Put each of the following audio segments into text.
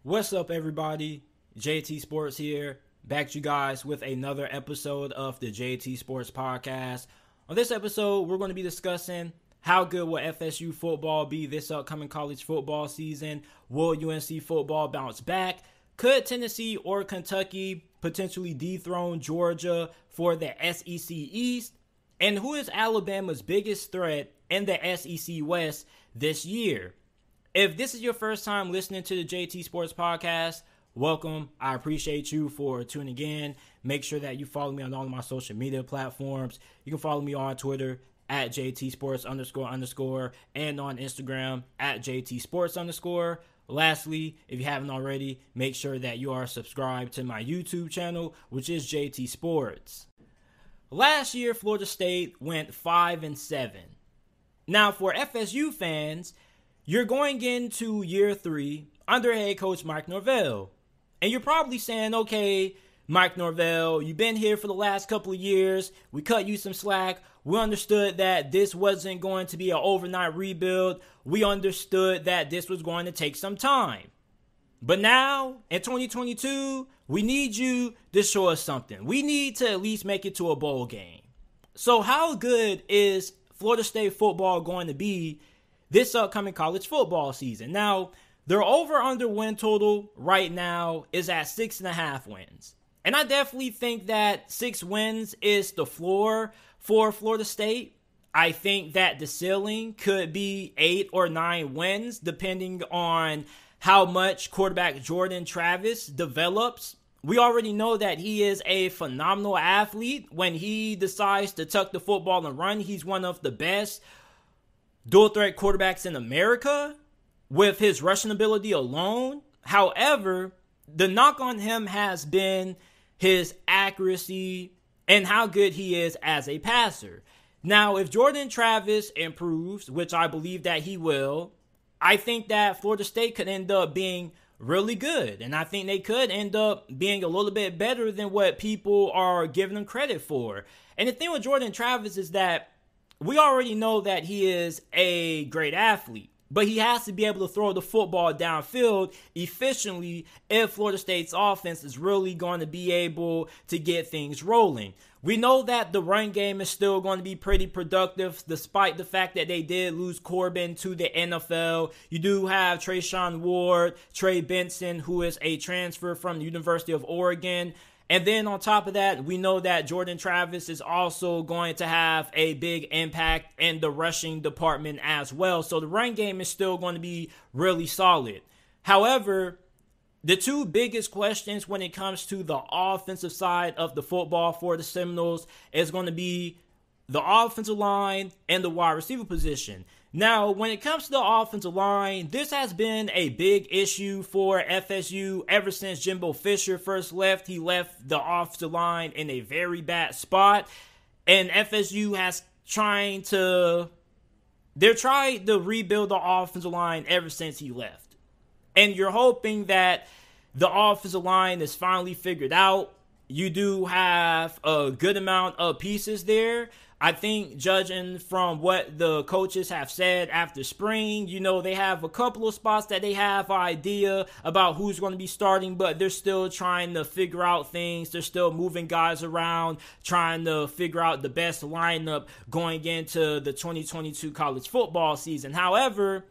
What's up, everybody? JT Sports here, back to you guys with another episode of the JT Sports Podcast. On this episode, we're going to be discussing how good will FSU football be this upcoming college football season. Will UNC football bounce back? Could Tennessee or Kentucky potentially dethrone Georgia for the SEC East? And who is Alabama's biggest threat in the SEC West this year? If this is your first time listening to the JT Sports Podcast, welcome. I appreciate you for tuning in. Make sure that you follow me on all of my social media platforms. You can follow me on Twitter at JT Sports __ and on Instagram at JT Sports _. Lastly, if you haven't already, make sure that you are subscribed to my YouTube channel, which is JT Sports. Last year, Florida State went 5-7. Now, for FSU fans, you're going into year 3 under head coach Mike Norvell. And you're probably saying, okay, Mike Norvell, you've been here for the last couple of years. We cut you some slack. We understood that this wasn't going to be an overnight rebuild. We understood that this was going to take some time. But now, in 2022, we need you to show us something. We need to at least make it to a bowl game. So how good is Florida State football going to be this upcoming college football season? Now, their over-under win total right now is at 6.5 wins. And I definitely think that 6 wins is the floor for Florida State. I think that the ceiling could be 8 or 9 wins, depending on how much quarterback Jordan Travis develops. We already know that he is a phenomenal athlete. When he decides to tuck the football and run, he's one of the best dual threat quarterbacks in America with his rushing ability alone. However, the knock on him has been his accuracy and how good he is as a passer. Now, if Jordan Travis improves, which I believe that he will, I think that Florida State could end up being really good. And I think they could end up being a little bit better than what people are giving them credit for. And the thing with Jordan Travis is that we already know that he is a great athlete, but he has to be able to throw the football downfield efficiently if Florida State's offense is really going to be able to get things rolling. We know that the run game is still going to be pretty productive, despite the fact that they did lose Corbin to the NFL. You do have Trayshawn Ward, Trey Benson, who is a transfer from the University of Oregon. And then on top of that, we know that Jordan Travis is also going to have a big impact in the rushing department as well. So the run game is still going to be really solid. However, the two biggest questions when it comes to the offensive side of the football for the Seminoles is going to be the offensive line and the wide receiver position. Now, when it comes to the offensive line, this has been a big issue for FSU ever since Jimbo Fisher first left. He left the offensive line in a very bad spot, and FSU has trying to rebuild the offensive line ever since he left. And you're hoping that the offensive line is finally figured out. You do have a good amount of pieces there. I think judging from what the coaches have said after spring, they have a couple of spots that they have an idea about who's going to be starting, but they're still trying to figure out things. They're still moving guys around, trying to figure out the best lineup going into the 2022 college football season. However,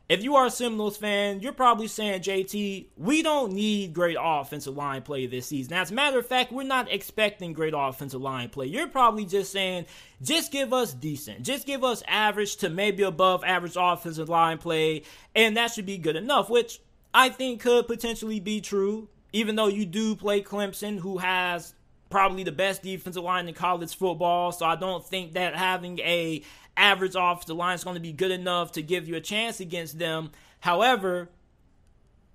if you are a Seminoles fan, you're probably saying, JT, we don't need great offensive line play this season. As a matter of fact, we're not expecting great offensive line play. You're probably just saying, just give us decent. Just give us average to maybe above average offensive line play, and that should be good enough, which I think could potentially be true, even though you do play Clemson, who has probably the best defensive line in college football. So I don't think that having a average offensive line is going to be good enough to give you a chance against them. However,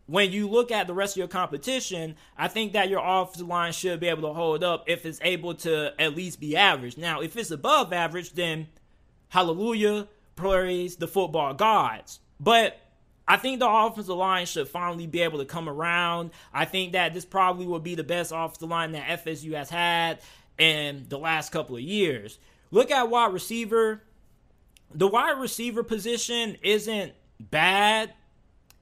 when you look at the rest of your competition, I think that your offensive line should be able to hold up if it's able to at least be average. Now, if it's above average, then hallelujah, praise the football gods. But I think the offensive line should finally be able to come around. I think that this probably will be the best offensive line that FSU has had in the last couple of years. Look at wide receiver. The wide receiver position isn't bad.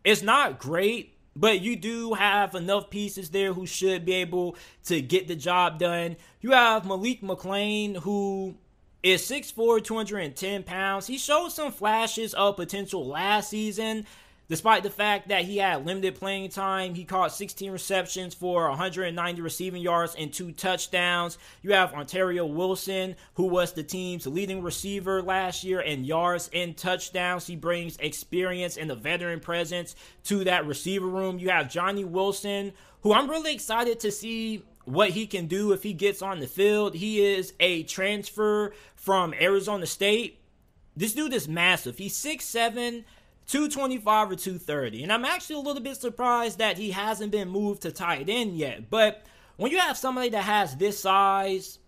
It's not great. but you do have enough pieces there who should be able to get the job done. You have Malik McClain, who is 6'4", 210 pounds. He showed some flashes of potential last season. Despite the fact that he had limited playing time, he caught 16 receptions for 190 receiving yards and 2 touchdowns. You have Ontario Wilson, who was the team's leading receiver last year in yards and touchdowns. He brings experience and a veteran presence to that receiver room. You have Johnny Wilson, who I'm really excited to see what he can do if he gets on the field. He is a transfer from Arizona State. This dude is massive. He's 6'7", 225 or 230. And I'm actually a little bit surprised that he hasn't been moved to tight end yet. But when you have somebody that has this size,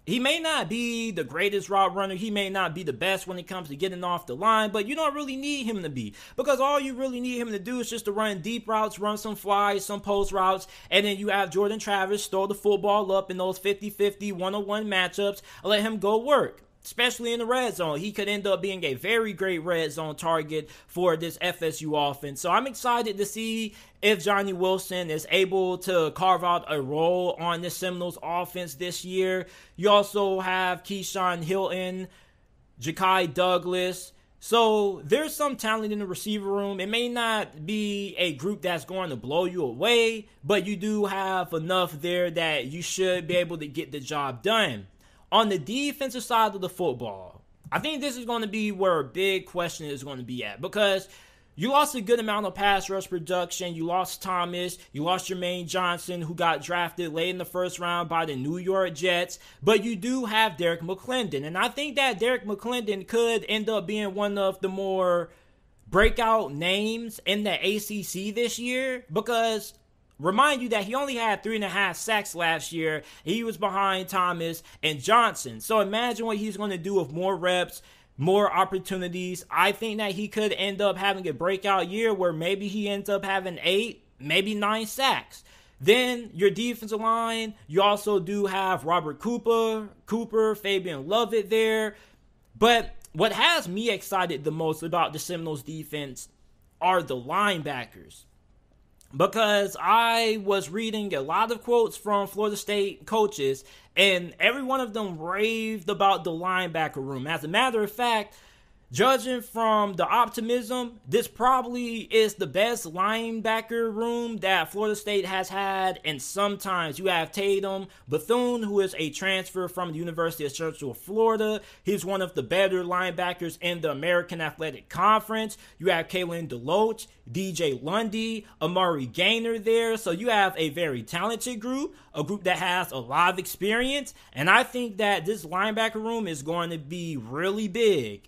he may not be the greatest route runner. He may not be the best when it comes to getting off the line, but you don't really need him to be, because all you really need him to do is just to run deep routes, run some flies, some post routes, and then you have Jordan Travis throw the football up in those 50-50 one-on-one matchups and let him go work. Especially in the red zone. He could end up being a very great red zone target for this FSU offense. So I'm excited to see if Johnny Wilson is able to carve out a role on this Seminoles offense this year. You also have Keyshawn Hilton, Ja'Kai Douglas. So there's some talent in the receiver room. It may not be a group that's going to blow you away, but you do have enough there that you should be able to get the job done. On the defensive side of the football, I think this is going to be where a big question is going to be at, because you lost a good amount of pass rush production. You lost Thomas. You lost Jermaine Johnson, who got drafted late in the first round by the New York Jets. But you do have Derek McClendon. And I think that Derek McClendon could end up being one of the more breakout names in the ACC this year, because remind you that he only had 3.5 sacks last year. He was behind Thomas and Johnson. So imagine what he's going to do with more reps, more opportunities. I think that he could end up having a breakout year where maybe he ends up having 8, maybe 9 sacks. Then your defensive line, you also do have Robert Cooper, Fabian Lovett there. But what has me excited the most about the Seminoles defense are the linebackers. Because I was reading a lot of quotes from Florida State coaches, and every one of them raved about the linebacker room. As a matter of fact, judging from the optimism, this probably is the best linebacker room that Florida State has had. And sometimes you have Tatum Bethune, who is a transfer from the University of Central Florida. He's one of the better linebackers in the American Athletic Conference. You have Kalen DeLoach, DJ Lundy, Amari Gaynor there. So you have a very talented group, a group that has a lot of experience. And I think that this linebacker room is going to be really big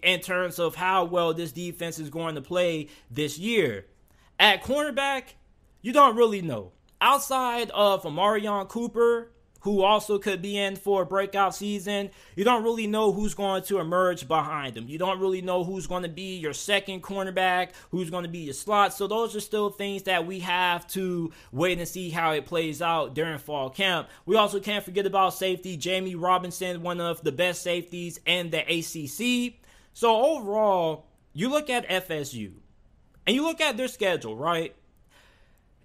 in terms of how well this defense is going to play this year. At cornerback, you don't really know. Outside of Amarion Cooper, who also could be in for a breakout season, you don't really know who's going to emerge behind him. You don't really know who's going to be your second cornerback, who's going to be your slot. So those are still things that we have to wait and see how it plays out during fall camp. We also can't forget about safety, Jamie Robinson, one of the best safeties in the ACC. So overall, you look at FSU, and you look at their schedule, right?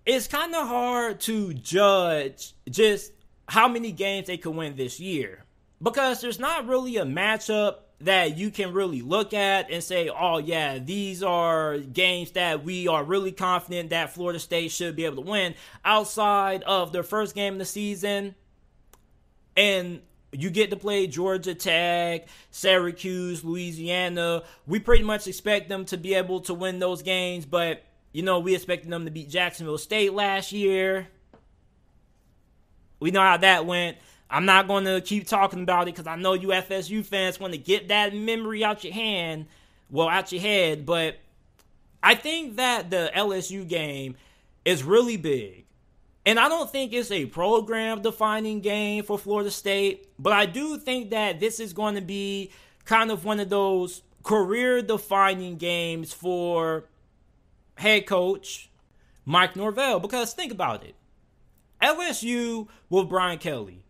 It's kind of hard to judge just how many games they could win this year, because there's not really a matchup that you can really look at and say, oh yeah, these are games that we are really confident that Florida State should be able to win, outside of their first game of the season. And you get to play Georgia Tech, Syracuse, Louisiana. We pretty much expect them to be able to win those games, but you know, we expected them to beat Jacksonville State last year. We know how that went. I'm not going to keep talking about it because I know you FSU fans want to get that memory out your head. But I think that the LSU game is really big. And I don't think it's a program-defining game for Florida State, but I do think that this is going to be kind of one of those career-defining games for head coach Mike Norvell. Because think about it. LSU with Brian Kelly.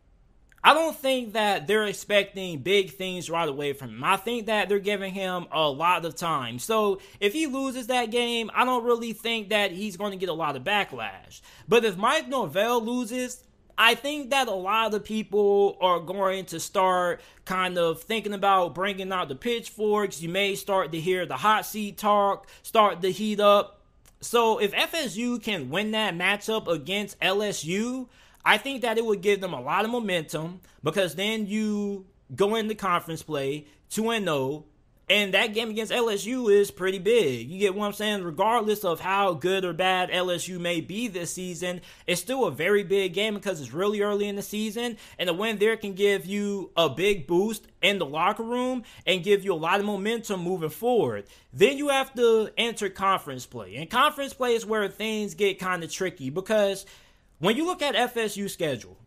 I don't think that they're expecting big things right away from him. I think that they're giving him a lot of time. So if he loses that game, I don't really think that he's going to get a lot of backlash. But if Mike Norvell loses, I think that a lot of people are going to start kind of thinking about bringing out the pitchforks. You may start to hear the hot seat talk start to heat up. So if FSU can win that matchup against LSU, I think that it would give them a lot of momentum, because then you go into conference play 2-0, and that game against LSU is pretty big. You get what I'm saying? Regardless of how good or bad LSU may be this season, it's still a very big game because it's really early in the season, and a win there can give you a big boost in the locker room and give you a lot of momentum moving forward. Then you have to enter conference play, and conference play is where things get kind of tricky, because when you look at FSU's schedule,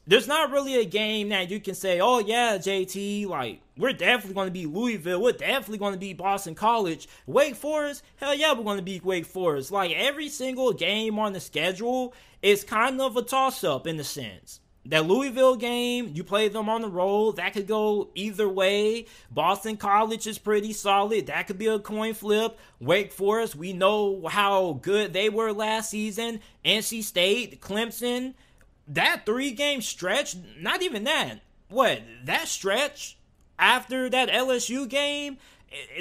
there's not really a game that you can say, oh yeah, JT, like, we're definitely going to beat Louisville, we're definitely going to beat Boston College. Wake Forest, hell yeah, we're going to beat Wake Forest. Like, every single game on the schedule is kind of a toss-up in a sense. That Louisville game, you play them on the road, that could go either way. Boston College is pretty solid, that could be a coin flip. Wake Forest, we know how good they were last season. NC State, Clemson, that 3-game stretch, not even that. That stretch after that LSU game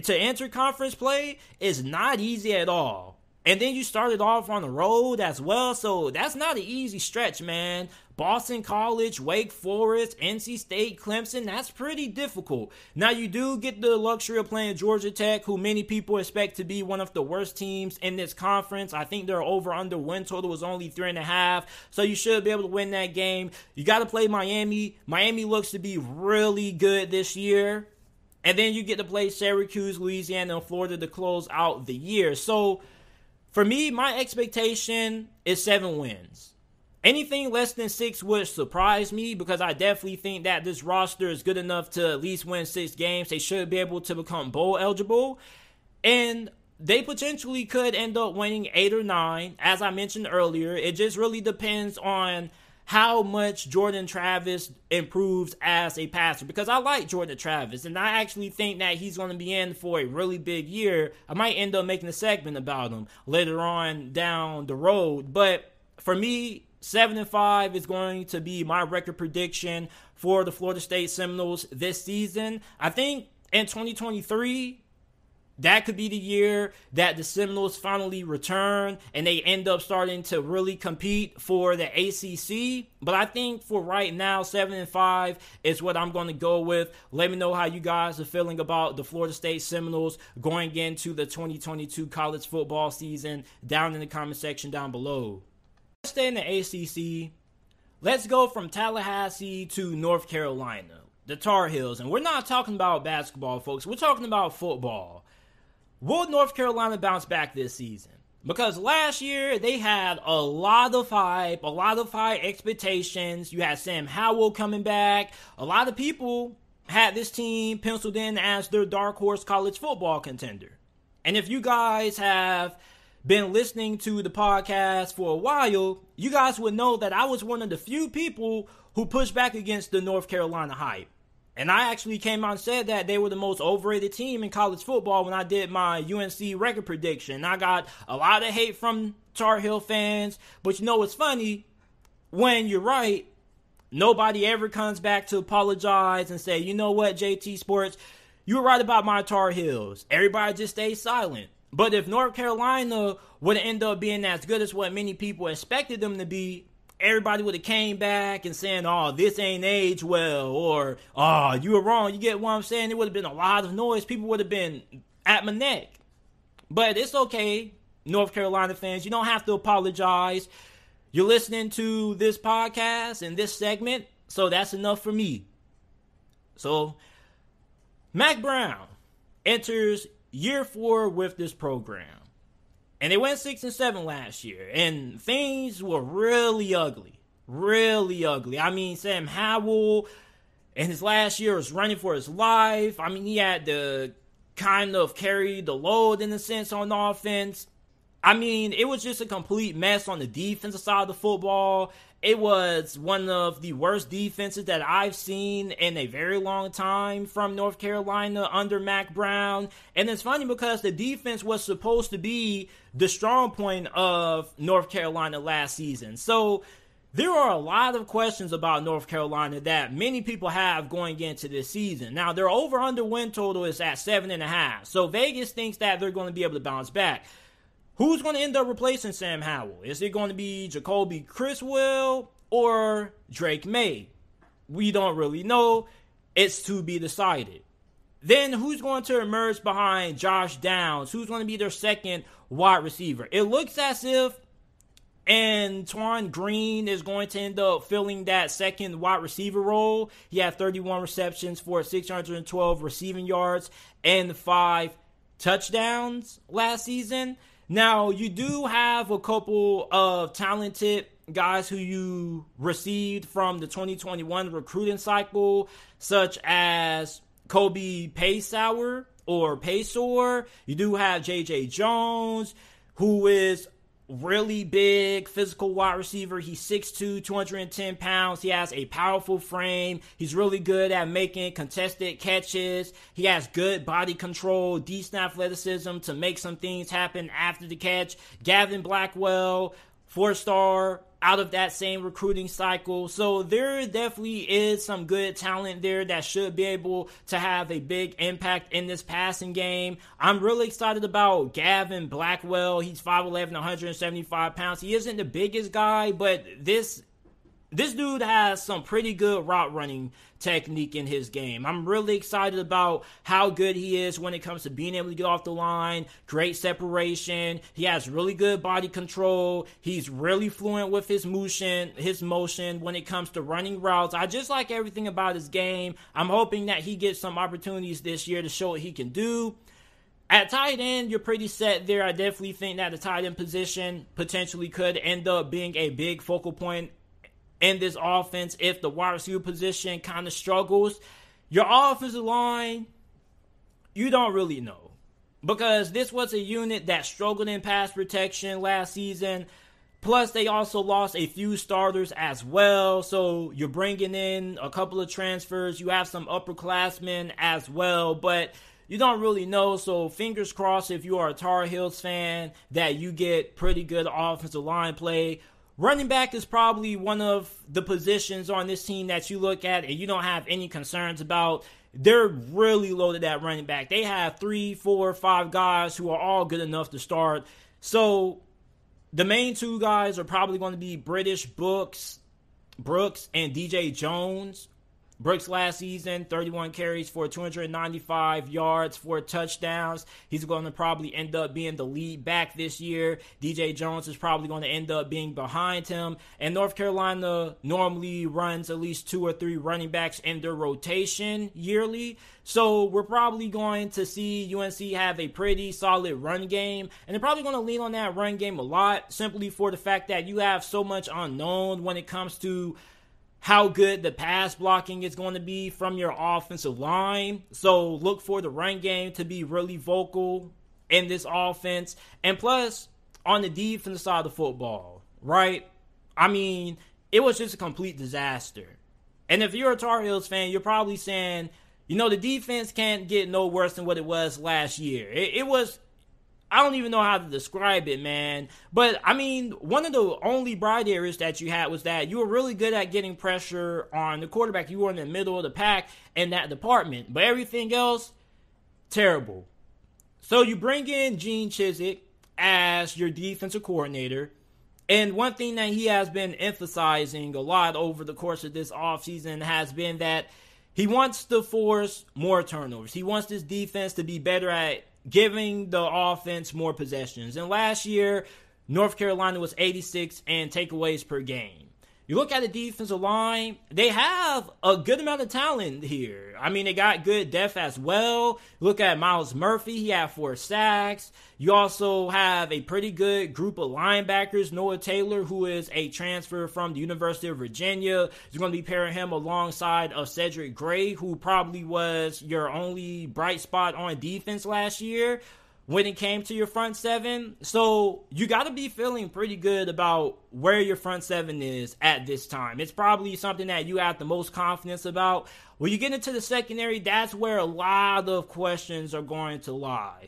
to enter conference play is not easy at all. And then you started off on the road as well, so that's not an easy stretch, man. Boston College, Wake Forest, NC State, Clemson, that's pretty difficult. Now, you do get the luxury of playing Georgia Tech, who many people expect to be one of the worst teams in this conference. I think their over-under win total was only 3.5, so you should be able to win that game. You got to play Miami. Miami looks to be really good this year. And then you get to play Syracuse, Louisiana, and Florida to close out the year. So, for me, my expectation is 7 wins. Anything less than 6 would surprise me, because I definitely think that this roster is good enough to at least win 6 games. They should be able to become bowl eligible. And they potentially could end up winning 8 or 9. As I mentioned earlier, it just really depends on how much Jordan Travis improves as a passer, because I like Jordan Travis, and I actually think that he's going to be in for a really big year. I might end up making a segment about him later on down the road, but for me, 7-5 is going to be my record prediction for the Florida State Seminoles this season. I think in 2023, that could be the year that the Seminoles finally return and they end up starting to really compete for the ACC. But I think for right now, 7-5 is what I'm going to go with. Let me know how you guys are feeling about the Florida State Seminoles going into the 2022 college football season down in the comment section down below. Let's stay in the ACC. Let's go from Tallahassee to North Carolina, the Tar Heels. And we're not talking about basketball, folks. We're talking about football. Will North Carolina bounce back this season? Because last year, they had a lot of hype, a lot of high expectations. You had Sam Howell coming back. A lot of people had this team penciled in as their dark horse college football contender. And if you guys have been listening to the podcast for a while, you guys would know that I was one of the few people who pushed back against the North Carolina hype. And I actually came out and said that they were the most overrated team in college football when I did my UNC record prediction. I got a lot of hate from Tar Heel fans, but you know what's funny? When you're right, nobody ever comes back to apologize and say, you know what, JT Sports, you were right about my Tar Heels. Everybody just stays silent. But if North Carolina would end up being as good as what many people expected them to be, everybody would have came back and saying, oh, this ain't aged well, or, oh, you were wrong. You get what I'm saying? It would have been a lot of noise. People would have been at my neck. But it's okay, North Carolina fans. You don't have to apologize. You're listening to this podcast and this segment, so that's enough for me. So, Mack Brown enters year 4 with this program. And they went 6-7 last year. And things were really ugly. Really ugly. I mean, Sam Howell in his last year was running for his life. I mean, he had to kind of carry the load in a sense on offense. I mean, it was just a complete mess on the defensive side of the football. It was one of the worst defenses that I've seen in a very long time from North Carolina under Mac Brown. And it's funny because the defense was supposed to be the strong point of North Carolina last season. So there are a lot of questions about North Carolina that many people have going into this season. Now, their over-under win total is at 7.5. So Vegas thinks that they're going to be able to bounce back. Who's going to end up replacing Sam Howell? Is it going to be Jacoby Criswell or Drake May? We don't really know. It's to be decided. Then who's going to emerge behind Josh Downs? Who's going to be their second wide receiver? It looks as if Antoine Green is going to end up filling that second wide receiver role. He had 31 receptions for 612 receiving yards and 5 touchdowns last season. Now, you do have a couple of talented guys who you received from the 2021 recruiting cycle, such as Kobe Paysauer or Paysor. You do have J.J. Jones, who is really big physical wide receiver. He's 6'2", 210 pounds. He has a powerful frame. He's really good at making contested catches. He has good body control, decent athleticism to make some things happen after the catch. Gavin Blackwell, 4-star out of that same recruiting cycle. So there definitely is some good talent there that should be able to have a big impact in this passing game. I'm really excited about Gavin Blackwell. He's 5'11", 175 pounds. He isn't the biggest guy, but this dude has some pretty good route running technique in his game. I'm really excited about how good he is when it comes to being able to get off the line, great separation. He has really good body control. He's really fluent with his motion when it comes to running routes. I just like everything about his game. I'm hoping that he gets some opportunities this year to show what he can do. At tight end, you're pretty set there. I definitely think that the tight end position potentially could end up being a big focal point in this offense if the wide receiver position kind of struggles. Your offensive line, you don't really know, because this was a unit that struggled in pass protection last season. Plus, they also lost a few starters as well. So you're bringing in a couple of transfers. You have some upperclassmen as well, but you don't really know. So fingers crossed if you are a Tar Heels fan that you get pretty good offensive line play. Running back is probably one of the positions on this team that you look at and you don't have any concerns about. They're really loaded at running back. They have 3, 4, 5 guys who are all good enough to start. So the main 2 guys are probably going to be Brooks and DJ Jones. Brooks last season, 31 carries for 295 yards, 4 touchdowns. He's going to probably end up being the lead back this year. DJ Jones is probably going to end up being behind him. And North Carolina normally runs at least 2 or 3 running backs in their rotation yearly. So we're probably going to see UNC have a pretty solid run game. And they're probably going to lean on that run game a lot, simply for the fact that you have so much unknown when it comes to how good the pass blocking is going to be from your offensive line. So look for the run game to be really vocal in this offense. And plus, on the defensive side of the football, right? I mean, it was just a complete disaster. And if you're a Tar Heels fan, you're probably saying, the defense can't get no worse than what it was last year. It was, I don't even know how to describe it, man. But, I mean, one of the only bright areas that you had was that you were really good at getting pressure on the quarterback. You were in the middle of the pack in that department. But everything else, terrible. So you bring in Gene Chizik as your defensive coordinator. And one thing that he has been emphasizing a lot over the course of this offseason has been that he wants to force more turnovers. He wants this defense to be better at giving the offense more possessions. And last year, North Carolina was 86 in takeaways per game. You look at the defensive line, they have a good amount of talent here. I mean, they got good depth as well. Look at Myles Murphy. He had 4 sacks. You also have a pretty good group of linebackers. Noah Taylor, who is a transfer from the University of Virginia, is going to be pairing him alongside of Cedric Gray, who probably was your only bright spot on defense last year. when it came to your front seven. So you got to be feeling pretty good about where your front seven is at this time. It's probably something that you have the most confidence about. When you get into the secondary, that's where a lot of questions are going to lie.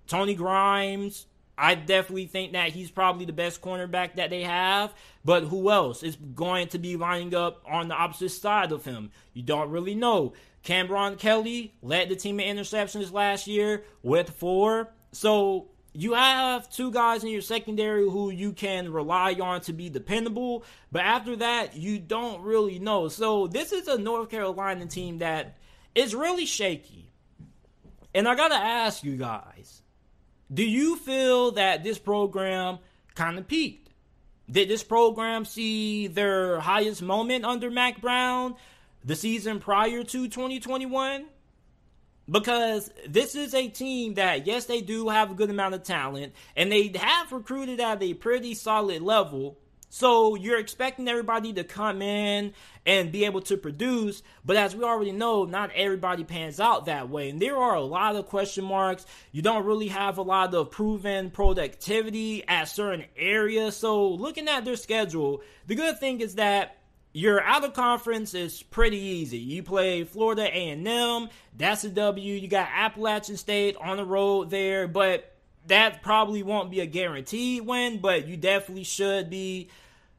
Tony Grimes, I definitely think that he's probably the best cornerback that they have. But who else is going to be lining up on the opposite side of him? You don't really know. Cameron Kelly led the team in interceptions last year with 4. So you have 2 guys in your secondary who you can rely on to be dependable. But after that, you don't really know. So this is a North Carolina team that is really shaky. And I got to ask you guys, do you feel that this program kind of peaked? Did this program see their highest moment under Mac Brown the season prior to 2021? Because this is a team that, yes, they do have a good amount of talent, and they have recruited at a pretty solid level. So you're expecting everybody to come in and be able to produce, but as we already know, not everybody pans out that way. And there are a lot of question marks. You don't really have a lot of proven productivity at certain areas. So looking at their schedule, the good thing is that your out of conference is pretty easy. You play Florida A&M, that's a W. You got Appalachian State on the road there, but that probably won't be a guaranteed win, but you definitely should be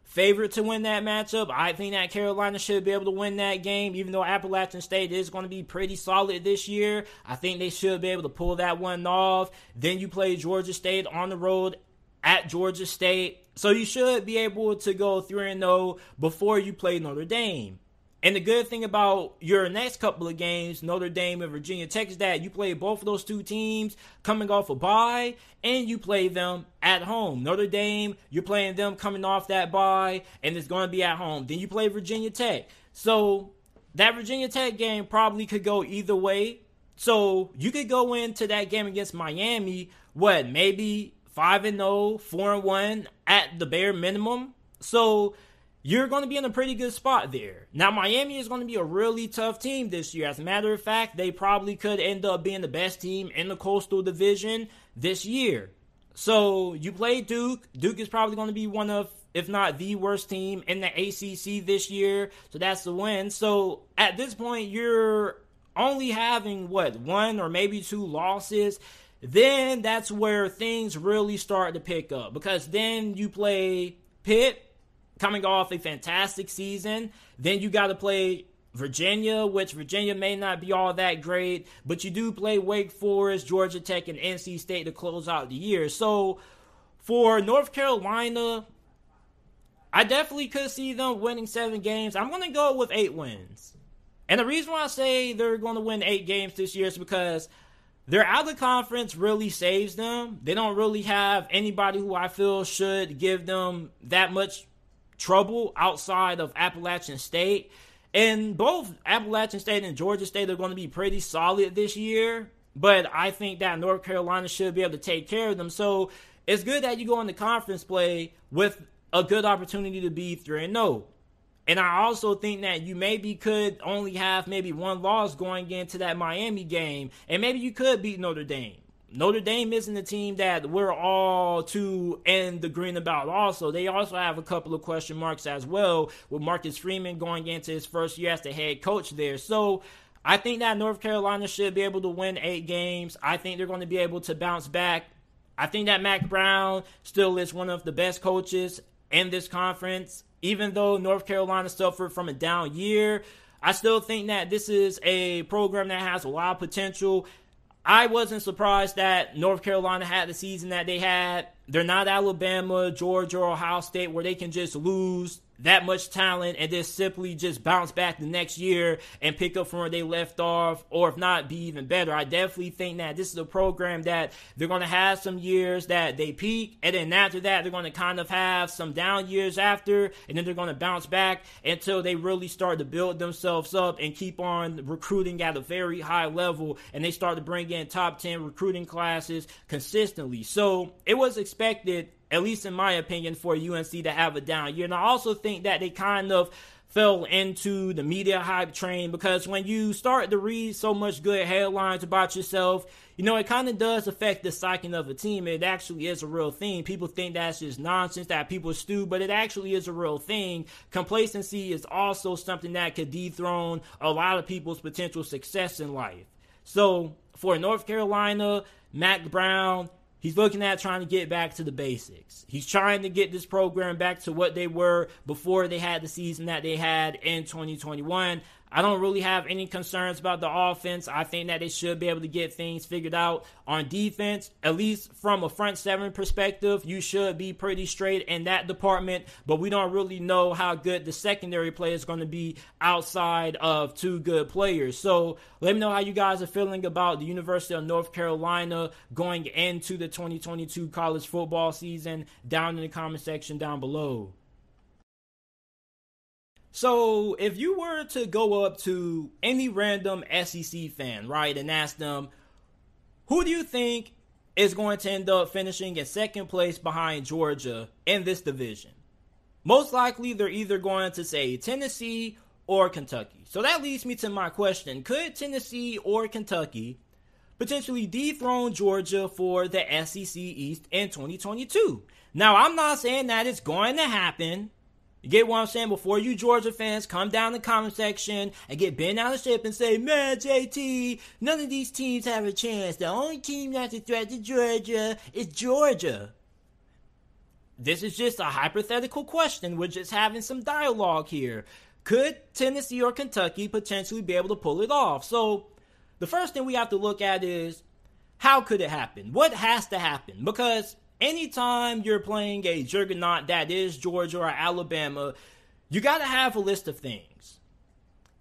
favored to win that matchup. I think that Carolina should be able to win that game, even though Appalachian State is going to be pretty solid this year. I think they should be able to pull that one off. Then you play Georgia State on the road at Georgia State. So you should be able to go 3-0 before you play Notre Dame. And the good thing about your next couple of games, Notre Dame and Virginia Tech, is that you play both of those 2 teams coming off a bye, and you play them at home. Notre Dame, you're playing them coming off that bye, and it's going to be at home. Then you play Virginia Tech. So that Virginia Tech game probably could go either way. So you could go into that game against Miami, maybe 5-0, 4-1 at the bare minimum. So you're going to be in a pretty good spot there. Now, Miami is going to be a really tough team this year. As a matter of fact, they probably could end up being the best team in the Coastal Division this year. So you play Duke. Duke is probably going to be one of, if not the worst team in the ACC this year. So that's the win. So at this point, you're only having, 1 or maybe 2 losses. Then that's where things really start to pick up. Because then you play Pitt, coming off a fantastic season. Then you got to play Virginia, which Virginia may not be all that great, but you do play Wake Forest, Georgia Tech, and NC State to close out the year. So for North Carolina, I definitely could see them winning 7 games. I'm going to go with 8 wins. And the reason why I say they're going to win 8 games this year is because their out of conference really saves them. They don't really have anybody who I feel should give them that much trouble outside of Appalachian State. And both Appalachian State and Georgia State are going to be pretty solid this year. But I think that North Carolina should be able to take care of them. So it's good that you go into conference play with a good opportunity to be 3-0. And I also think that you maybe could only have maybe 1 loss going into that Miami game. And maybe you could beat Notre Dame. Notre Dame isn't a team that we're all too in the green about also. They also have a couple of question marks as well, with Marcus Freeman going into his first year as the head coach there. So I think that North Carolina should be able to win 8 games. I think they're going to be able to bounce back. I think that Mac Brown still is one of the best coaches in this conference. Even though North Carolina suffered from a down year, I still think that this is a program that has a lot of potential. I wasn't surprised that North Carolina had the season that they had. They're not Alabama, Georgia, or Ohio State where they can just lose that much talent and then simply just bounce back the next year and pick up from where they left off, or if not, be even better. I definitely think that this is a program that they're going to have some years that they peak, and then after that, they're going to kind of have some down years after, and then they're going to bounce back until they really start to build themselves up and keep on recruiting at a very high level, and they start to bring in top 10 recruiting classes consistently. So it was expected, at least in my opinion, for UNC to have a down year. And I also think that they kind of fell into the media hype train, because when you start to read so much good headlines about yourself, it kind of does affect the psyche of a team. It actually is a real thing. People think that's just nonsense, that people stew, but it actually is a real thing. Complacency is also something that could dethrone a lot of people's potential success in life. So for North Carolina, Mack Brown, he's looking at trying to get back to the basics. He's trying to get this program back to what they were before they had the season that they had in 2021. I don't really have any concerns about the offense. I think that they should be able to get things figured out on defense. At least from a front seven perspective, you should be pretty straight in that department, but we don't really know how good the secondary play is going to be outside of two good players. So let me know how you guys are feeling about the University of North Carolina going into the 2022 college football season down in the comment section down below. So if you were to go up to any random SEC fan, right, and ask them, who do you think is going to end up finishing in second place behind Georgia in this division? Most likely they're either going to say Tennessee or Kentucky. So that leads me to my question. Could Tennessee or Kentucky potentially dethrone Georgia for the SEC East in 2022? Now, I'm not saying that it's going to happen. You get what I'm saying? Before you Georgia fans come down the comment section and get bent out of shape and say, man, JT, none of these teams have a chance. The only team that's a threat to Georgia is Georgia. This is just a hypothetical question. We're just having some dialogue here. Could Tennessee or Kentucky potentially be able to pull it off? So the first thing we have to look at is, how could it happen? What has to happen? Because anytime you're playing a juggernaut that is Georgia or Alabama, you got to have a list of things.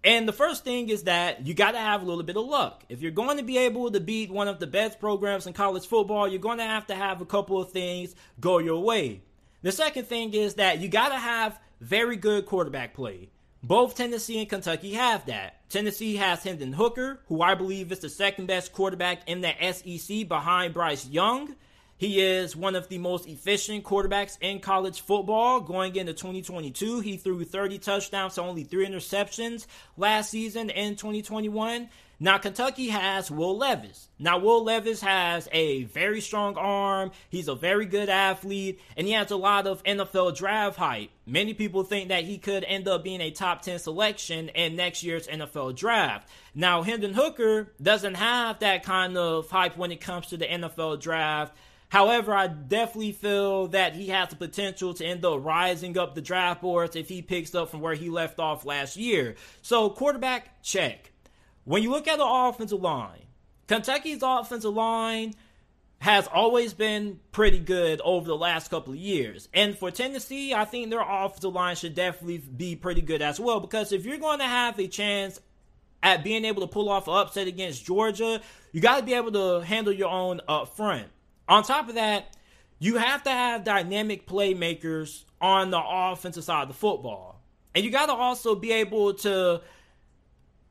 And the first thing is that you got to have a little bit of luck. If you're going to be able to beat one of the best programs in college football, you're going to have a couple of things go your way. The second thing is that you got to have very good quarterback play. Both Tennessee and Kentucky have that. Tennessee has Hendon Hooker, who I believe is the second best quarterback in the SEC behind Bryce Young. He is one of the most efficient quarterbacks in college football. Going into 2022, he threw 30 touchdowns to only 3 interceptions last season in 2021. Now, Kentucky has Will Levis. Now, Will Levis has a very strong arm. He's a very good athlete, and he has a lot of NFL draft hype. Many people think that he could end up being a top 10 selection in next year's NFL draft. Now, Hendon Hooker doesn't have that kind of hype when it comes to the NFL draft. However, I definitely feel that he has the potential to end up rising up the draft boards if he picks up from where he left off last year. So, quarterback, check. When you look at the offensive line, Kentucky's offensive line has always been pretty good over the last couple of years. And for Tennessee, I think their offensive line should definitely be pretty good as well, because if you're going to have a chance at being able to pull off an upset against Georgia, you got to be able to handle your own up front. On top of that, you have to have dynamic playmakers on the offensive side of the football. And you got to also be able to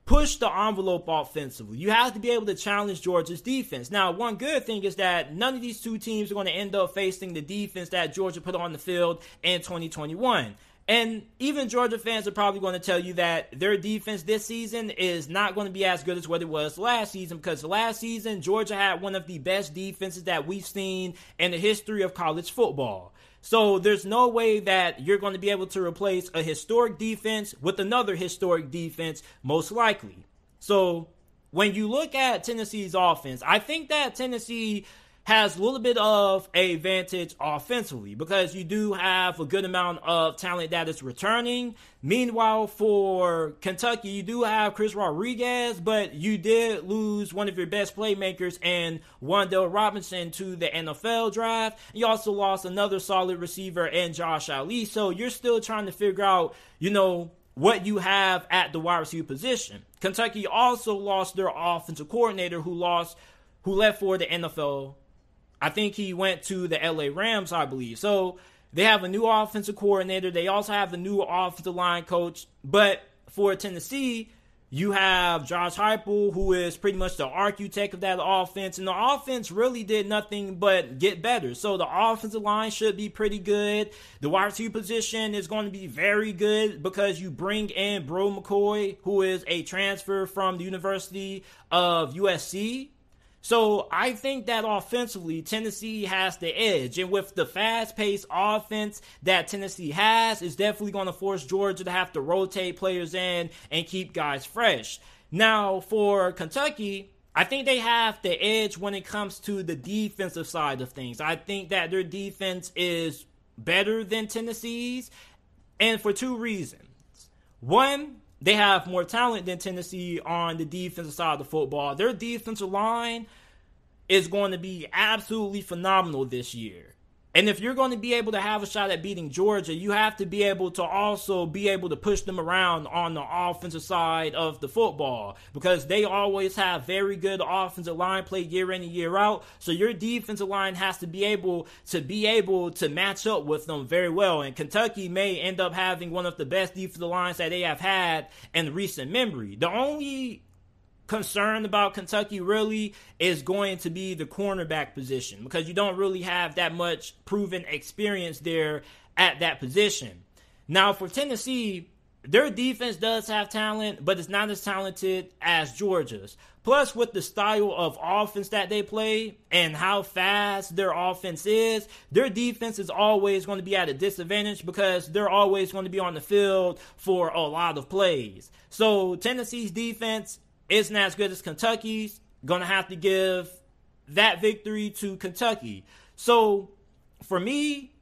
push the envelope offensively. You have to be able to challenge Georgia's defense. Now, one good thing is that none of these two teams are going to end up facing the defense that Georgia put on the field in 2021. And even Georgia fans are probably going to tell you that their defense this season is not going to be as good as what it was last season, because last season, Georgia had one of the best defenses that we've seen in the history of college football. So there's no way that you're going to be able to replace a historic defense with another historic defense, most likely. So when you look at Tennessee's offense, I think that Tennessee has a little bit of a advantage offensively, because you do have a good amount of talent that is returning. Meanwhile, for Kentucky, you do have Chris Rodriguez, but you did lose one of your best playmakers in Wan'Dale Robinson to the NFL draft. You also lost another solid receiver in Josh Ali. So you're still trying to figure out, what you have at the wide receiver position. Kentucky also lost their offensive coordinator who left for the NFL. I think he went to the LA Rams, I believe. So they have a new offensive coordinator. They also have a new offensive line coach. But for Tennessee, You have Josh Heupel, who is pretty much the architect of that offense, and the offense really did nothing but get better. So the offensive line should be pretty good. The wide receiver position is going to be very good because you bring in Bro McCoy, who is a transfer from the University of USC. So I think that offensively, Tennessee has the edge. And with the fast-paced offense that Tennessee has, it's definitely going to force Georgia to have to rotate players in and keep guys fresh. Now, for Kentucky, I think they have the edge when it comes to the defensive side of things. I think that their defense is better than Tennessee's, and for two reasons. One, they have more talent than Tennessee on the defensive side of the football. Their defensive line is going to be absolutely phenomenal this year. And if you're going to be able to have a shot at beating Georgia, you have to be able to also be able to push them around on the offensive side of the football, because they always have very good offensive line play year in and year out. So your defensive line has to be able to match up with them very well. And Kentucky may end up having one of the best defensive lines that they have had in recent memory. The only concern about Kentucky really is going to be the cornerback position, because you don't really have that much proven experience there at that position. Now for Tennessee, their defense does have talent, but it's not as talented as Georgia's. Plus, with the style of offense that they play and how fast their offense is, their defense is always going to be at a disadvantage because they're always going to be on the field for a lot of plays. So Tennessee's defense isn't as good as Kentucky's. Going to have to give that victory to Kentucky. So, for me,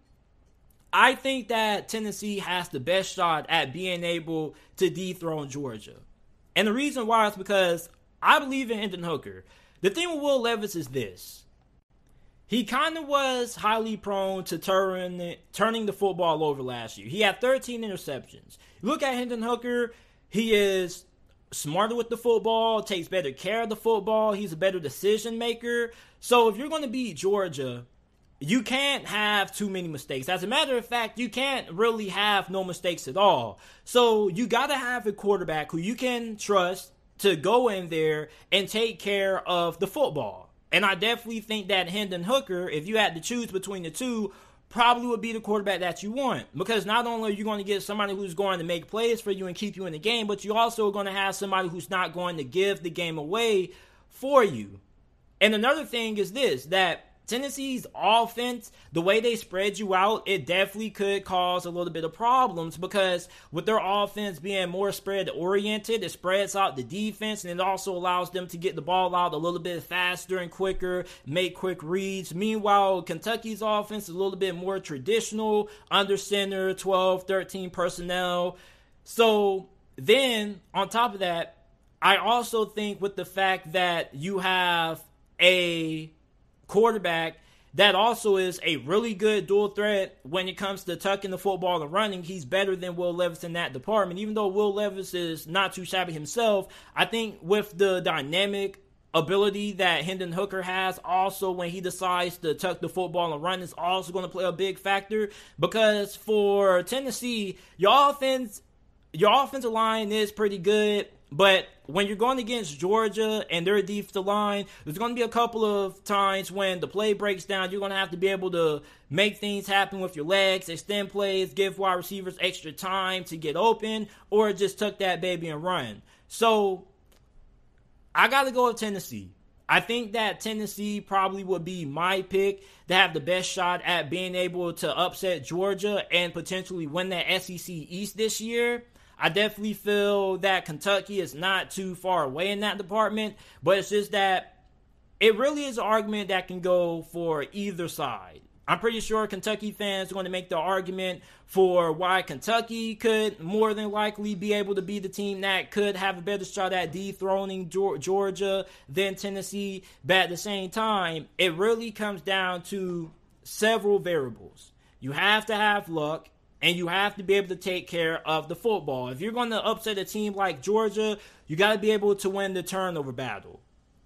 I think that Tennessee has the best shot at being able to dethrone Georgia. And the reason why is because I believe in Hendon Hooker. The thing with Will Levis is this. He kind of was highly prone to turning the football over last year. He had 13 interceptions. Look at Hendon Hooker. He is smarter with the football, takes better care of the football. He's a better decision maker. So if you're going to beat Georgia, you can't have too many mistakes. As a matter of fact, you can't really have no mistakes at all. So you got to have a quarterback who you can trust to go in there and take care of the football. And I definitely think that Hendon Hooker, if you had to choose between the two, probably would be the quarterback that you want. Because not only are you going to get somebody who's going to make plays for you and keep you in the game, but you also are going to have somebody who's not going to give the game away for you. And another thing is this, that Tennessee's offense, the way they spread you out, it definitely could cause a little bit of problems, because with their offense being more spread oriented, it spreads out the defense, and it also allows them to get the ball out a little bit faster and quicker, make quick reads. Meanwhile, Kentucky's offense is a little bit more traditional, under center, 12, 13 personnel. So then on top of that, I also think with the fact that you have a quarterback that also is a really good dual threat when it comes to tucking the football and running, he's better than Will Levis in that department. Even though Will Levis is not too shabby himself, I think with the dynamic ability that Hendon Hooker has, also when he decides to tuck the football and run, is also going to play a big factor. Because for Tennessee, your offensive line is pretty good. But when you're going against Georgia and their defensive line, there's going to be a couple of times when the play breaks down. You're going to have to be able to make things happen with your legs, extend plays, give wide receivers extra time to get open, or just tuck that baby and run. So I got to go with Tennessee. I think that Tennessee probably would be my pick to have the best shot at being able to upset Georgia and potentially win that SEC East this year. I definitely feel that Kentucky is not too far away in that department, but it's just that it really is an argument that can go for either side. I'm pretty sure Kentucky fans are going to make the argument for why Kentucky could more than likely be able to be the team that could have a better shot at dethroning Georgia than Tennessee. But at the same time, it really comes down to several variables. You have to have luck, and you have to be able to take care of the football. If you're going to upset a team like Georgia, you got to be able to win the turnover battle.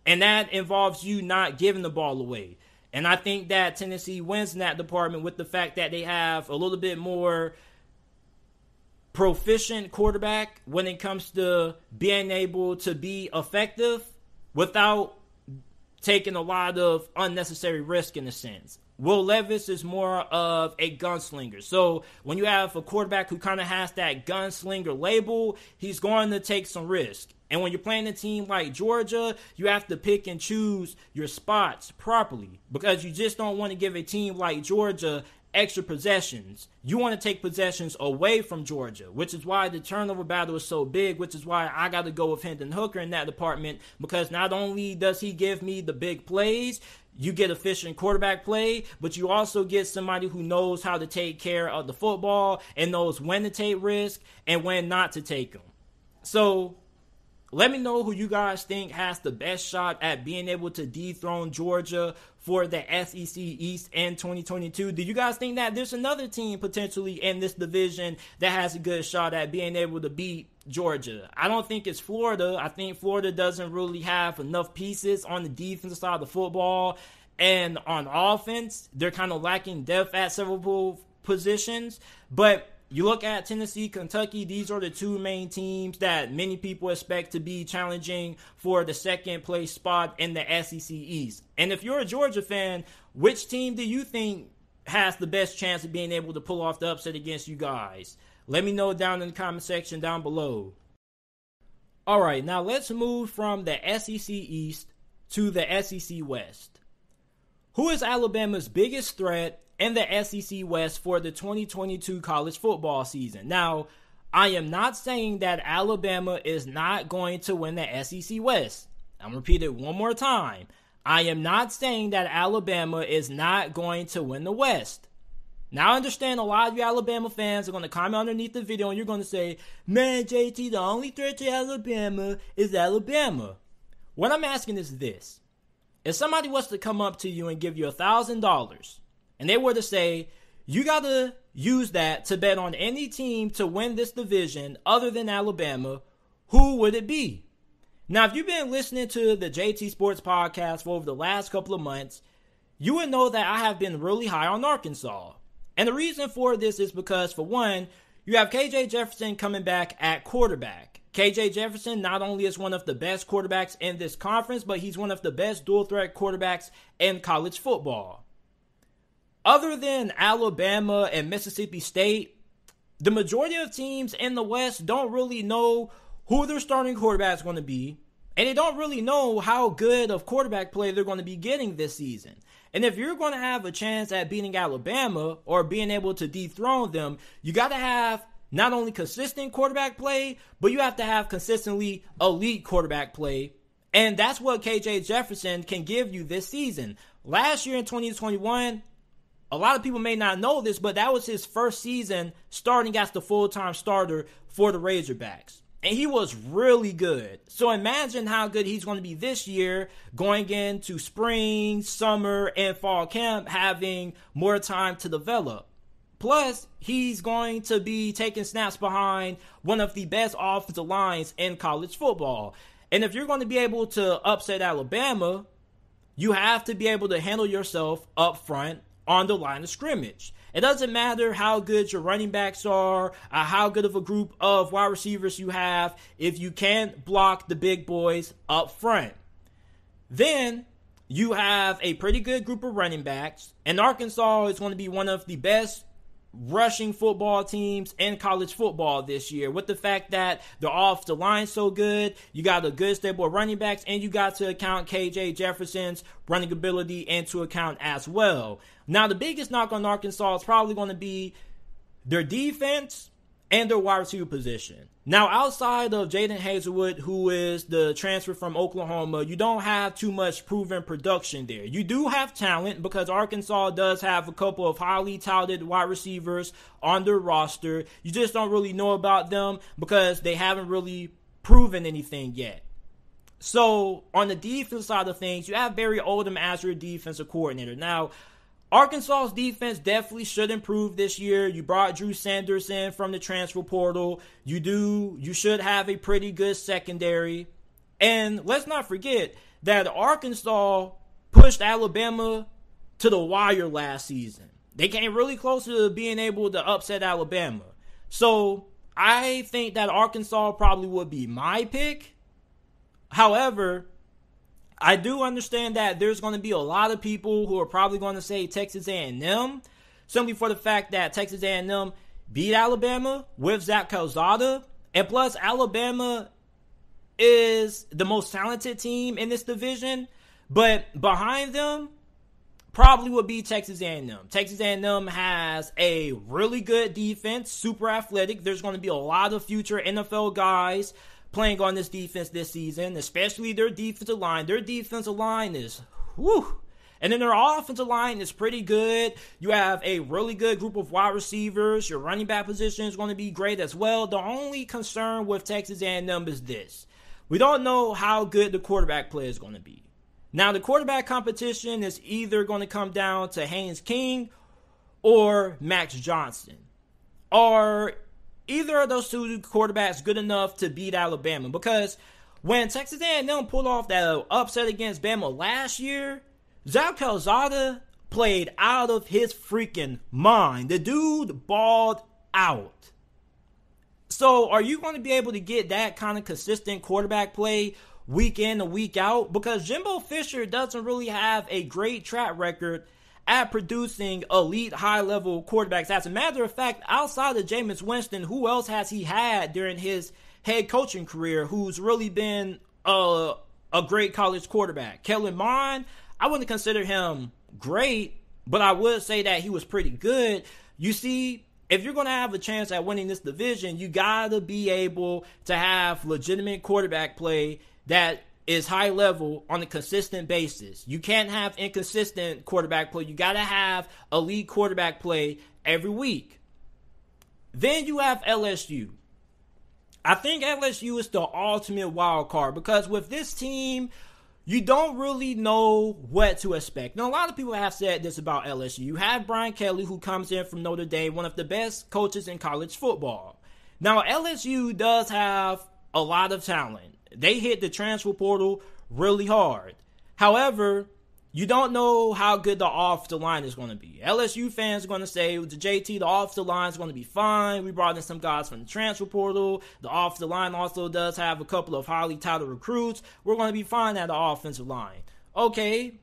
And that involves you not giving the ball away. And I think that Tennessee wins in that department with the fact that they have a little bit more proficient quarterback when it comes to being able to be effective without taking a lot of unnecessary risk in a sense. Will Levis is more of a gunslinger. So when you have a quarterback who kind of has that gunslinger label, he's going to take some risk. And when you're playing a team like Georgia, you have to pick and choose your spots properly because you just don't want to give a team like Georgia extra possessions. You want to take possessions away from Georgia, which is why the turnover battle is so big, which is why I got to go with Hendon Hooker in that department, because not only does he give me the big plays, you get efficient quarterback play, but you also get somebody who knows how to take care of the football and knows when to take risk and when not to take them. So let me know who you guys think has the best shot at being able to dethrone Georgia for the SEC East in 2022. Do you guys think that there's another team potentially in this division that has a good shot at being able to beat Georgia? I don't think it's Florida. I think Florida doesn't really have enough pieces on the defensive side of the football. And on offense, they're kind of lacking depth at several positions. But you look at Tennessee, Kentucky, these are the two main teams that many people expect to be challenging for the second place spot in the SEC East. And if you're a Georgia fan, which team do you think has the best chance of being able to pull off the upset against you guys? Let me know down in the comment section down below. All right, now let's move from the SEC East to the SEC West. Who is Alabama's biggest threat in the SEC West for the 2022 college football season? Now, I am not saying that Alabama is not going to win the SEC West. I'm going to repeat it one more time. I am not saying that Alabama is not going to win the West. Now, I understand a lot of you Alabama fans are going to comment underneath the video and you're going to say, man, JT, the only threat to Alabama is Alabama. What I'm asking is this. If somebody was to come up to you and give you $1,000, and they were to say, you got to use that to bet on any team to win this division other than Alabama, who would it be? Now, if you've been listening to the JT Sports Podcast for over the last couple of months, you would know that I have been really high on Arkansas. And the reason for this is because, for one, you have KJ Jefferson coming back at quarterback. KJ Jefferson not only is one of the best quarterbacks in this conference, but he's one of the best dual-threat quarterbacks in college football. Other than Alabama and Mississippi State, the majority of teams in the West don't really know who their starting quarterback is going to be, and they don't really know how good of quarterback play they're going to be getting this season. And if you're going to have a chance at beating Alabama or being able to dethrone them, you got to have not only consistent quarterback play, but you have to have consistently elite quarterback play. And that's what KJ Jefferson can give you this season. Last year in 2021, a lot of people may not know this, but that was his first season starting as the full-time starter for the Razorbacks. And he was really good. So imagine how good he's going to be this year, going into spring, summer, and fall camp, having more time to develop. Plus, he's going to be taking snaps behind one of the best offensive lines in college football. And if you're going to be able to upset Alabama, you have to be able to handle yourself up front on the line of scrimmage. It doesn't matter how good your running backs are, or how good of a group of wide receivers you have, if you can't block the big boys up front. Then you have a pretty good group of running backs, and Arkansas is going to be one of the best rushing football teams in college football this year, with the fact that they're off the line so good. You got a good stable of running backs, and you got to account KJ Jefferson's running ability into account as well. Now, the biggest knock on Arkansas is probably going to be their defense and their wide receiver position. Now, outside of Jaden Hazelwood, who is the transfer from Oklahoma, you don't have too much proven production there. You do have talent because Arkansas does have a couple of highly touted wide receivers on their roster. You just don't really know about them because they haven't really proven anything yet. So, on the defense side of things, you have Barry Odom as your defensive coordinator. Now, Arkansas's defense definitely should improve this year. You brought Drew Sanders in from the transfer portal. You should have a pretty good secondary. And let's not forget that Arkansas pushed Alabama to the wire last season. They came really close to being able to upset Alabama. So I think that Arkansas probably would be my pick. However, I do understand that there's going to be a lot of people who are probably going to say Texas A&M, simply for the fact that Texas A&M beat Alabama with Zach Calzada, and plus Alabama is the most talented team in this division, but behind them probably would be Texas A&M. Texas A&M has a really good defense, super athletic. There's going to be a lot of future NFL guys playing on this defense this season, especially their defensive line. Their defensive line is, whew. And then their offensive line is pretty good. You have a really good group of wide receivers. Your running back position is going to be great as well. The only concern with Texas A&M is this. We don't know how good the quarterback play is going to be. Now, the quarterback competition is either going to come down to Haynes King or Max Johnson. Are either of those two quarterbacks good enough to beat Alabama? Because when Texas A&M pulled off that upset against Bama last year, Zach Calzada played out of his freaking mind. The dude balled out. So are you going to be able to get that kind of consistent quarterback play week in and week out? Because Jimbo Fisher doesn't really have a great track record at producing elite high-level quarterbacks. As a matter of fact, outside of Jameis Winston, who else has he had during his head coaching career who's really been a great college quarterback? Kellen Mond, I wouldn't consider him great, but I would say that he was pretty good. You see, if you're going to have a chance at winning this division, you got to be able to have legitimate quarterback play that is high level on a consistent basis. You can't have inconsistent quarterback play. You got to have elite quarterback play every week. Then you have LSU. I think LSU is the ultimate wild card because with this team, you don't really know what to expect. Now, a lot of people have said this about LSU. You have Brian Kelly, who comes in from Notre Dame, one of the best coaches in college football. Now, LSU does have a lot of talent. They hit the transfer portal really hard. However, you don't know how good the offensive line is going to be. LSU fans are going to say, with the JT, the offensive line is going to be fine. We brought in some guys from the transfer portal. The offensive line also does have a couple of highly touted recruits. We're going to be fine at the offensive line. Okay,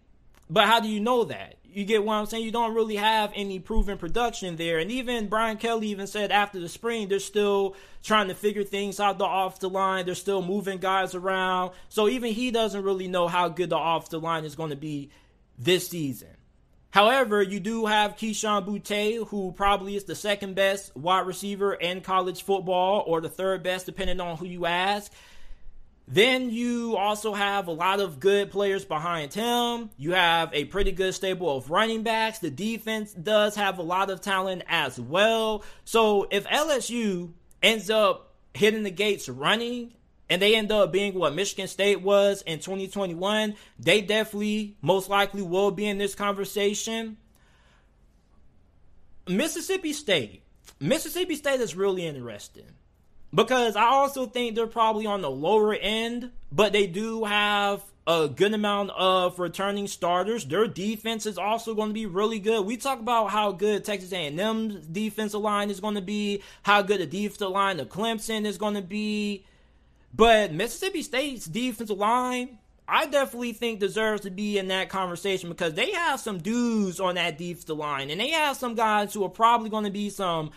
but how do you know that? You get what I'm saying? You don't really have any proven production there. And even Brian Kelly even said after the spring, they're still trying to figure things out the offensive line. They're still moving guys around. So even he doesn't really know how good the offensive line is going to be this season. However, you do have Keyshawn Boutte, who probably is the second best wide receiver in college football, or the third best, depending on who you ask. Then you also have a lot of good players behind him. You have a pretty good stable of running backs. The defense does have a lot of talent as well. So if LSU ends up hitting the gates running, and they end up being what Michigan State was in 2021, they definitely, most likely, will be in this conversation. Mississippi State. Mississippi State is really interesting. Because I also think they're probably on the lower end, but they do have a good amount of returning starters. Their defense is also going to be really good. We talk about how good Texas A&M's defensive line is going to be, how good the defensive line of Clemson is going to be. But Mississippi State's defensive line, I definitely think deserves to be in that conversation because they have some dudes on that defensive line. And they have some guys who are probably going to be some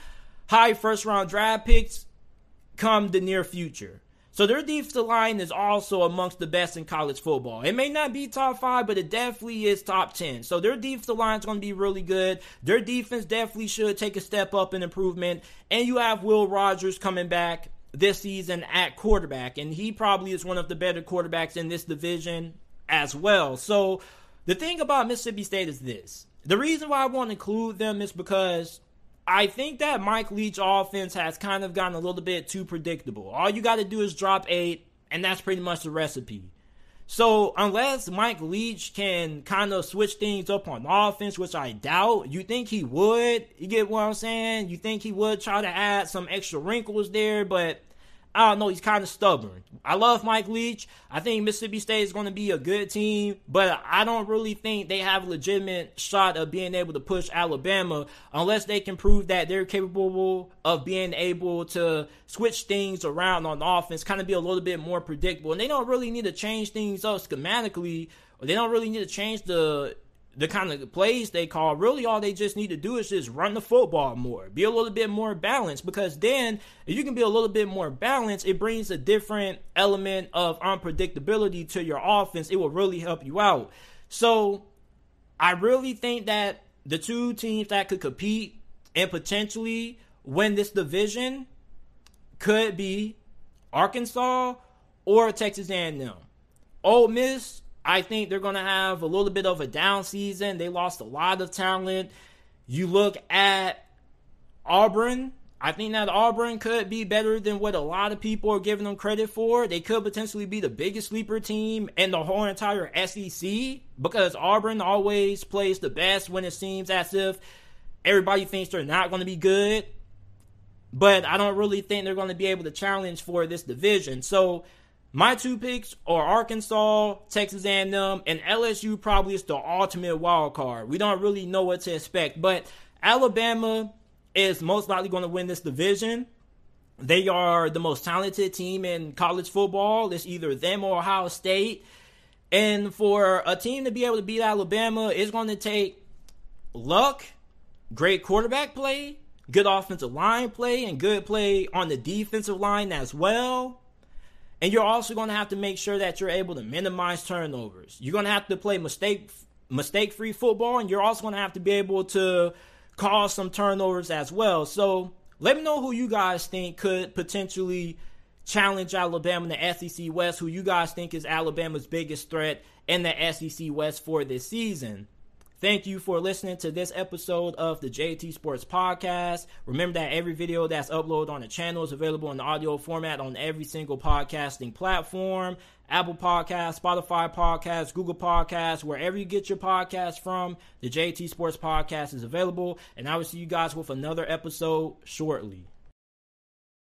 high first-round draft picks come the near future. So their defensive line is also amongst the best in college football. It may not be top 5, but it definitely is top 10. So their defensive line is going to be really good. Their defense definitely should take a step up in improvement. And you have Will Rogers coming back this season at quarterback, and he probably is one of the better quarterbacks in this division as well. So the thing about Mississippi State is this. The reason why I want to include them is because I think that Mike Leach's offense has kind of gotten a little bit too predictable. All you got to do is drop 8, and that's pretty much the recipe. So unless Mike Leach can kind of switch things up on offense, which I doubt, you think he would? You get what I'm saying? You think he would try to add some extra wrinkles there, but I don't know, he's kind of stubborn. I love Mike Leach. I think Mississippi State is going to be a good team, but I don't really think they have a legitimate shot of being able to push Alabama unless they can prove that they're capable of being able to switch things around on offense, kind of be a little bit more predictable. And they don't really need to change things up schematically, or they don't really need to change the kind of plays they call. Really, all they just need to do is just run the football more, be a little bit more balanced, because then if you can be a little bit more balanced, it brings a different element of unpredictability to your offense. It will really help you out. So I really think that the two teams that could compete and potentially win this division could be Arkansas or Texas A&M. Ole Miss, I think they're going to have a little bit of a down season. They lost a lot of talent. You look at Auburn. I think that Auburn could be better than what a lot of people are giving them credit for. They could potentially be the biggest sleeper team in the whole entire SEC, because Auburn always plays the best when it seems as if everybody thinks they're not going to be good. But I don't really think they're going to be able to challenge for this division. So my two picks are Arkansas, Texas A&M, and LSU probably is the ultimate wild card. We don't really know what to expect, but Alabama is most likely going to win this division. They are the most talented team in college football. It's either them or Ohio State. And for a team to be able to beat Alabama, it's going to take luck, great quarterback play, good offensive line play, and good play on the defensive line as well. And you're also going to have to make sure that you're able to minimize turnovers. You're going to have to play mistake-free football, and you're also going to have to be able to cause some turnovers as well. So let me know who you guys think could potentially challenge Alabama in the SEC West, who you guys think is Alabama's biggest threat in the SEC West for this season. Thank you for listening to this episode of the JT Sports Podcast. Remember that every video that's uploaded on the channel is available in the audio format on every single podcasting platform. Apple Podcasts, Spotify Podcasts, Google Podcasts, wherever you get your podcasts from, the JT Sports Podcast is available. And I will see you guys with another episode shortly.